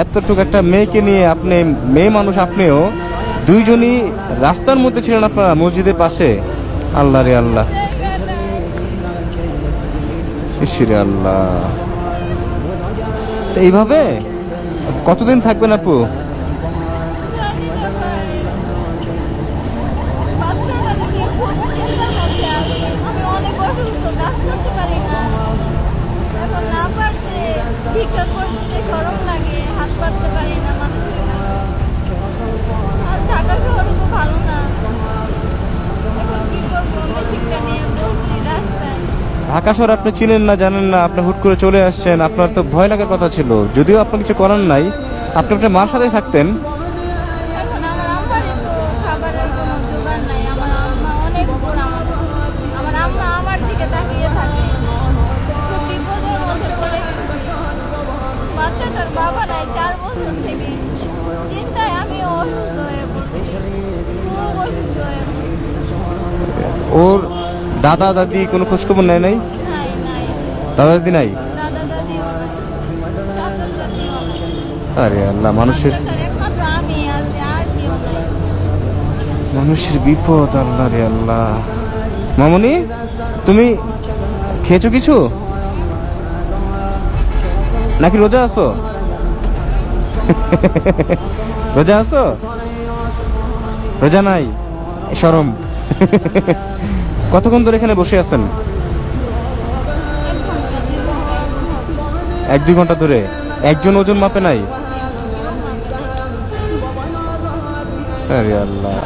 এতটুকু একটা মেয়েকে নিয়ে আপনি, মেয়ে মানুষ আপনিও, দুইজনই রাস্তার মধ্যে ছিলেন আপনারা মসজিদের পাশে। আল্লাহ রে আল্লাহ, ইসরে আল্লাহ। তো এইভাবে কতদিন থাকবেন আপু? ভিক্ষা করতে শরম লাগে, হাত পাততে পারি না, আর ঢাকা শহর তো ভালো না। এখন কি করবো, মেশিনটা নিয়ে বসছি রাস্তায়। ঢাকা শহর আপনি চিনেন না, জানেন না, আপনি হুট করে চলে আসছেন, আপনার তো ভয় লাগার কথা ছিল। যদিও আপনার কিছু করার নাই, আপনি আপনার মার সাথে থাকতেন। এখন আমার আম্মারই তো খাবারের কোনো জোগাড় নাই। আমার আম্মা অনেক বুড়ো, আমার আম্মা আমার দিকে তাকিয়ে থাকে। খুব বিপদের মধ্যে পড়ে গেছি। বাচ্চাটার বাবা নাই 4 বছর থেকে। চিন্তায় আমি অসুস্থ হয়ে পড়ছি, খুব অসুস্থ হয়ে পড়ছি। ওর দাদা দাদি কোনো খোঁজখবর নেয় নাই? নাই নাই, দাদা দাদি নাই? দাদা দাদিও নাই, চাচা চাচিও নাই। আরে আল্লাহ, মানুষের বাচ্চাটার একমাত্র আমি আছি, আর কেউ নাই। মানুষের বিপদ। আল্লাহ রে আল্লাহ। মামুনি, তুমি খেয়েছো কিছু নাকি রোজা আছো? রোজা আছো? রোজা নাই, শরম। কতক্ষণ ধরে এখানে বসে আছেন? 1-2 ঘন্টা ধরে। একজন ওজন মাপে নাই? আরে আল্লাহ।